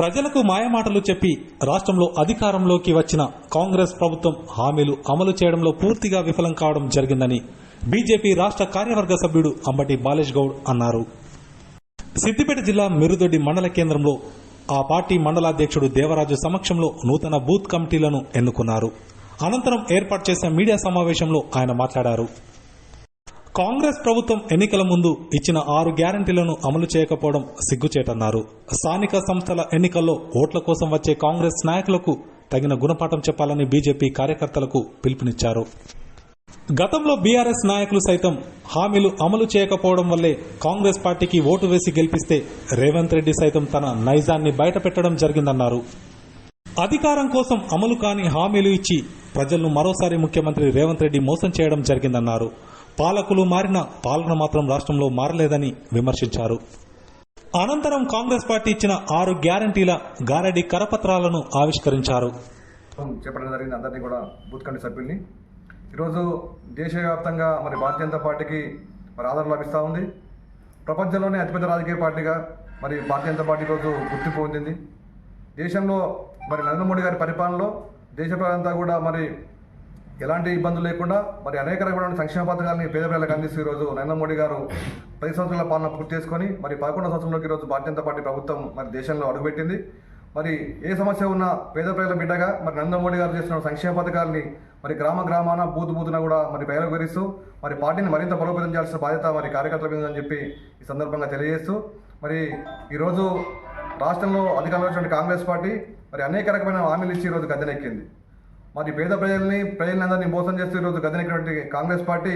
ప్రజలకు మాయమాటలు చెప్పి రాష్ట్రంలో అధికారంలోకి వచ్చిన కాంగ్రెస్ ప్రభుత్వం హామీలు అమలు చేయడంలో పూర్తిగా విఫలం కావడం జరిగిందని బీజేపీ రాష్ట్ర కార్యవర్గ సభ్యుడు అంబటి బాలేష్ గౌడ్ అన్నారు. సిద్దిపేట జిల్లా మిరుదొడ్డి మండల కేంద్రంలో ఆ పార్టీ మండలాధ్యక్షుడు దేవరాజు సమక్షంలో నూతన బూత్ కమిటీలను ఎన్నుకున్నారు. అనంతరం ఏర్పాటు చేసిన మీడియా సమావేశంలో ఆయన మాట్లాడారు. కాంగ్రెస్ ప్రభుత్వం ఎన్నికల ముందు ఇచ్చిన 6 గ్యారంటీలను అమలు చేయకపోవడం సిగ్గుచేటన్నారు. స్థానిక సంస్థల ఎన్నికల్లో ఓట్ల కోసం వచ్చే కాంగ్రెస్ నాయకులకు తగిన గుణపాఠం చెప్పాలని బీజేపీ కార్యకర్తలకు పిలుపునిచ్చారు. గతంలో బీఆర్ఎస్ నాయకులు సైతం హామీలు అమలు చేయకపోవడం వల్లే కాంగ్రెస్ పార్టీకి ఓటు వేసి గెలిపిస్తే రేవంత్ రెడ్డి సైతం తన నైజాన్ని బయటపెట్టడం జరిగిందన్నారు. అధికారం కోసం అమలు కాని హామీలు ఇచ్చి ప్రజలను మరోసారి ముఖ్యమంత్రి రేవంత్ రెడ్డి మోసం చేయడం జరిగిందన్నారు. పాలకులు మారిన పాలన మాత్రం రాష్ట్రంలో మారలేదని విమర్శించారు. అనంతరం కాంగ్రెస్ పార్టీ ఇచ్చిన 6 గ్యారంటీల గారడి కరపత్రాలను ఆవిష్కరించారు. చెప్పడం జరిగింది అందరినీ కూడా బూత్ కమిటీ సభ్యుల్ని. ఈరోజు దేశవ్యాప్తంగా భారతీయ జనతా పార్టీకి ఆదరణ లభిస్తూ ఉంది. ప్రపంచంలోనే అతిపెద్ద రాజకీయ పార్టీగా భారతీయ జనతా పార్టీ ఈరోజు గుర్తింపు పొందింది. దేశంలో నరేంద్ర మోడీ గారి పరిపాలనలో దేశ ప్రజలంతా కూడా ఎలాంటి ఇబ్బందులు లేకుండా అనేక రకమైన సంక్షేమ పథకాలని పేద ప్రజలకు అందిస్తూ ఈరోజు నరేంద్ర మోడీ గారు 10 సంవత్సరాల పాలన పూర్తి చేసుకొని 11వ సంవత్సరంలోకి ఈరోజు భారతీయ జనతా పార్టీ ప్రభుత్వం దేశంలో అడుగుపెట్టింది. ఏ సమస్య ఉన్నా పేద ప్రజల బిడ్డగా నరేంద్ర మోడీ గారు చేసిన సంక్షేమ పథకాలని గ్రామ గ్రామాన బూతున కూడా ప్రజలకు వివరిస్తూ పార్టీని మరింత బలోపేతం చేయాల్సిన బాధ్యత కార్యకర్తల మీద అని చెప్పి ఈ సందర్భంగా తెలియజేస్తూ ఈరోజు రాష్ట్రంలో అధికారంలో వచ్చిన కాంగ్రెస్ పార్టీ అనేక రకమైన హామీలు ఇచ్చి ఈరోజు గద్దెనెక్కింది. పేద ప్రజలందరినీ మోసం చేస్తూ ఈరోజు గద్దెనెక్కినటువంటి కాంగ్రెస్ పార్టీ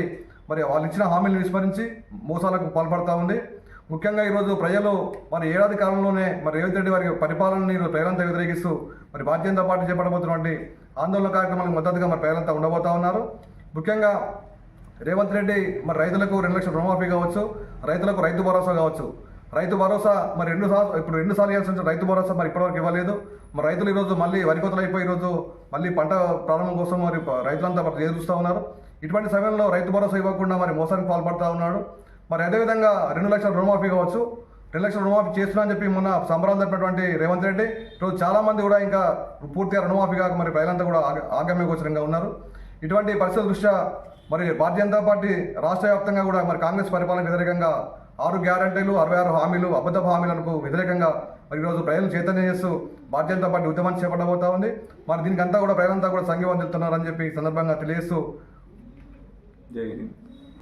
వాళ్ళు ఇచ్చిన హామీలను విస్మరించి మోసాలకు పాల్పడతా ఉంది. ముఖ్యంగా ఈరోజు ప్రజలు ఏడాది కాలంలోనే రేవంత్ రెడ్డి వారి పరిపాలనని ప్రజలంతా వ్యతిరేకిస్తూ భారతీయ జనతా పార్టీ చేపట్టబోతున్నటువంటి ఆందోళన కార్యక్రమాలకు మద్దతుగా ప్రజలంతా ఉండబోతా ఉన్నారు. ముఖ్యంగా రేవంత్ రెడ్డి రైతులకు 2 లక్షల రుణమాఫీ కావచ్చు, రైతులకు రైతు భరోసా కావచ్చు. రైతు భరోసా ఇప్పుడు 2 సార్లు ఇవ్వాల్సిన రైతు భరోసా ఇప్పటివరకు ఇవ్వలేదు. రైతులు ఈరోజు మళ్ళీ వరికోతలు అయిపోయి ఈరోజు మళ్ళీ పంట ప్రారంభం కోసం రైతులంతా ఎదురు చూస్తూ ఉన్నారు. ఇటువంటి సమయంలో రైతు భరోసా ఇవ్వకుండా మోసానికి పాల్పడుతూ ఉన్నాడు. అదేవిధంగా 2 లక్షల రుణమాఫీ కావచ్చు, 2 లక్షల రుణమాఫీ చేస్తున్నా అని చెప్పి మొన్న సంబరాలు జరిపినటువంటి రేవంత్ రెడ్డి ఈరోజు చాలా మంది కూడా ఇంకా పూర్తిగా రుణమాఫీ కాక ప్రజలంతా కూడా ఆగమ్యగోచరంగా ఉన్నారు. ఇటువంటి పరిస్థితుల దృష్ట్యా భారతీయ జనతా పార్టీ రాష్ట్ర వ్యాప్తంగా కూడా కాంగ్రెస్ పరిపాలన వ్యతిరేకంగా 6 గ్యారంటీలు 66 హామీలు అబద్ధ హామీలకు వ్యతిరేకంగా ఈరోజు ప్రజలు చైతన్యం చేస్తూ భారతీయ జనతా పార్టీ ఉద్యమాన్ని చేపట్టబోతా ఉంది. దీనికి అంతా కూడా ప్రజలంతా కూడా సంఘీభావం చెప్తున్నారని చెప్పి ఈ సందర్భంగా తెలియజేస్తూ జై హింద్.